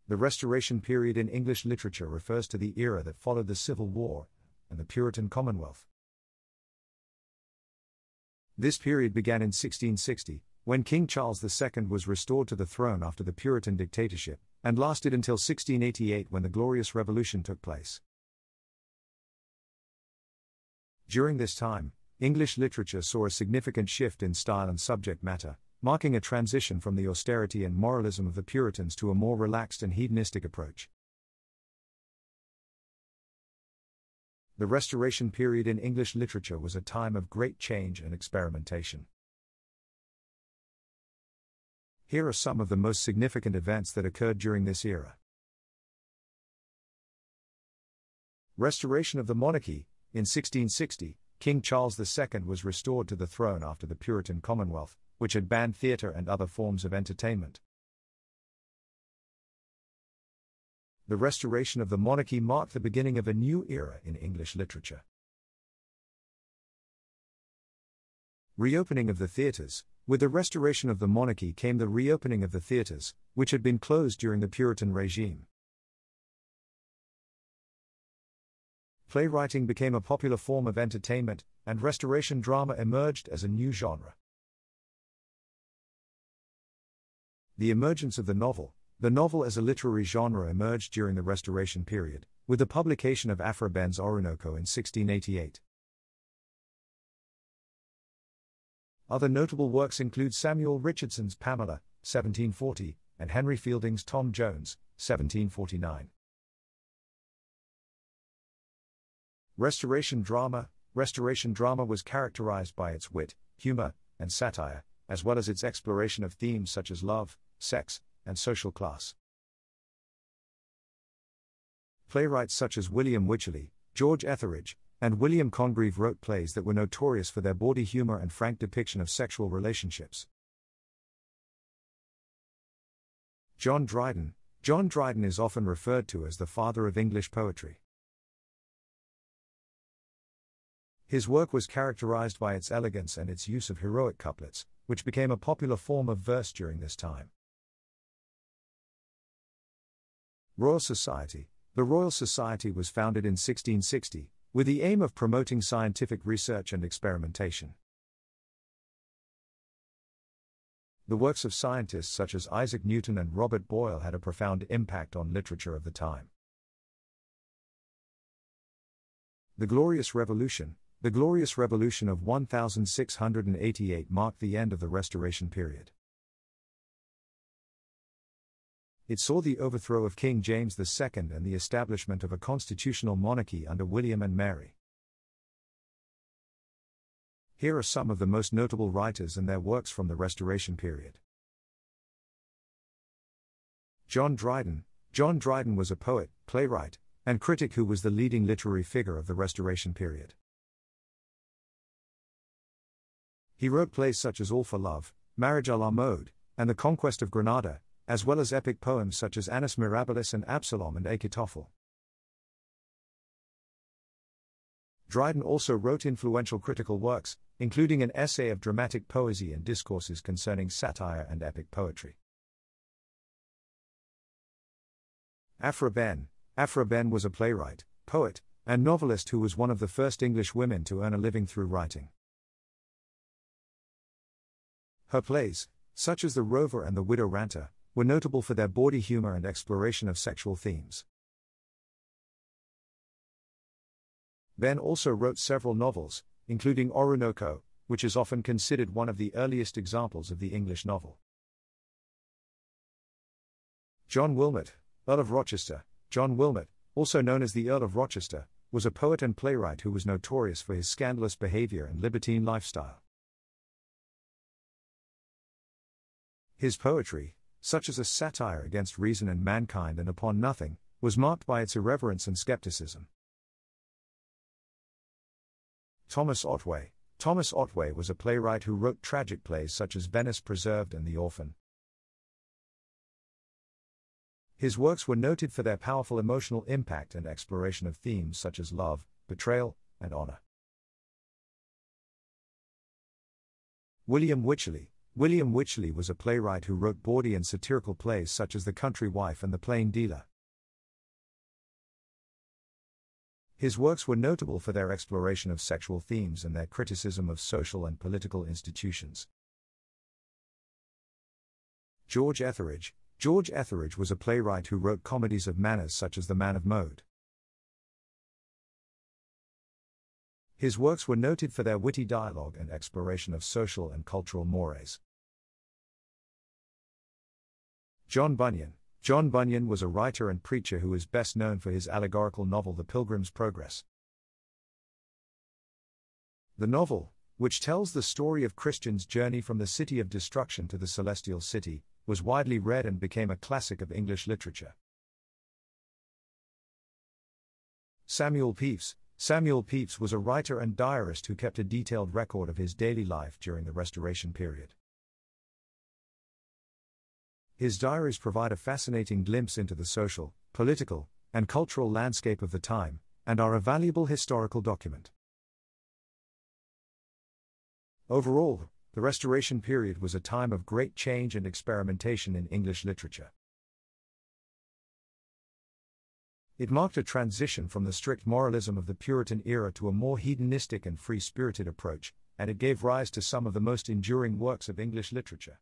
The Restoration period in English literature refers to the era that followed the Civil War and the Puritan Commonwealth. This period began in 1660, when King Charles II was restored to the throne after the Puritan dictatorship, and lasted until 1688 when the Glorious Revolution took place. During this time, English literature saw a significant shift in style and subject matter, marking a transition from the austerity and moralism of the Puritans to a more relaxed and hedonistic approach. The Restoration period in English literature was a time of great change and experimentation. Here are some of the most significant events that occurred during this era. Restoration of the monarchy. In 1660, King Charles II was restored to the throne after the Puritan Commonwealth, which had banned theatre and other forms of entertainment. The restoration of the monarchy marked the beginning of a new era in English literature. Reopening of the theatres. With the restoration of the monarchy came the reopening of the theatres, which had been closed during the Puritan regime. Playwriting became a popular form of entertainment, and Restoration drama emerged as a new genre. The emergence of the novel. The novel as a literary genre emerged during the Restoration period, with the publication of Aphra Behn's Oroonoko in 1688. Other notable works include Samuel Richardson's Pamela, 1740, and Henry Fielding's Tom Jones, 1749. Restoration drama. Restoration drama was characterized by its wit, humor, and satire, as well as its exploration of themes such as love, sex, and social class. Playwrights such as William Wycherley, George Etheridge, and William Congreve wrote plays that were notorious for their bawdy humor and frank depiction of sexual relationships. John Dryden. John Dryden is often referred to as the father of English poetry. His work was characterized by its elegance and its use of heroic couplets, which became a popular form of verse during this time. Royal Society. The Royal Society was founded in 1660, with the aim of promoting scientific research and experimentation. The works of scientists such as Isaac Newton and Robert Boyle had a profound impact on literature of the time. The Glorious Revolution. The Glorious Revolution of 1688 marked the end of the Restoration period. It saw the overthrow of King James II and the establishment of a constitutional monarchy under William and Mary. Here are some of the most notable writers and their works from the Restoration period. John Dryden. John Dryden was a poet, playwright, and critic who was the leading literary figure of the Restoration period. He wrote plays such as All for Love, Marriage à la Mode, and The Conquest of Granada, as well as epic poems such as Annus Mirabilis and Absalom and Achitophel. Dryden also wrote influential critical works, including an essay of dramatic poesy and discourses concerning satire and epic poetry. Aphra Behn. Aphra Behn was a playwright, poet, and novelist who was one of the first English women to earn a living through writing. Her plays, such as The Rover and The Widow Ranter, were notable for their bawdy humor and exploration of sexual themes. Behn also wrote several novels, including Oroonoko, which is often considered one of the earliest examples of the English novel. John Wilmot, Earl of Rochester. John Wilmot, also known as the Earl of Rochester, was a poet and playwright who was notorious for his scandalous behavior and libertine lifestyle. His poetry, such as a satire against reason and mankind and upon nothing, was marked by its irreverence and skepticism. Thomas Otway. Thomas Otway was a playwright who wrote tragic plays such as Venice Preserved and The Orphan. His works were noted for their powerful emotional impact and exploration of themes such as love, betrayal, and honor. William Wycherley. William Wycherley was a playwright who wrote bawdy and satirical plays such as The Country Wife and The Plain Dealer. His works were notable for their exploration of sexual themes and their criticism of social and political institutions. George Etheridge. George Etheridge was a playwright who wrote comedies of manners such as The Man of Mode. His works were noted for their witty dialogue and exploration of social and cultural mores. John Bunyan. John Bunyan was a writer and preacher who is best known for his allegorical novel The Pilgrim's Progress. The novel, which tells the story of Christians' journey from the city of destruction to the celestial city, was widely read and became a classic of English literature. Samuel Pepys. Samuel Pepys was a writer and diarist who kept a detailed record of his daily life during the Restoration period. His diaries provide a fascinating glimpse into the social, political, and cultural landscape of the time, and are a valuable historical document. Overall, the Restoration period was a time of great change and experimentation in English literature. It marked a transition from the strict moralism of the Puritan era to a more hedonistic and free-spirited approach, and it gave rise to some of the most enduring works of English literature.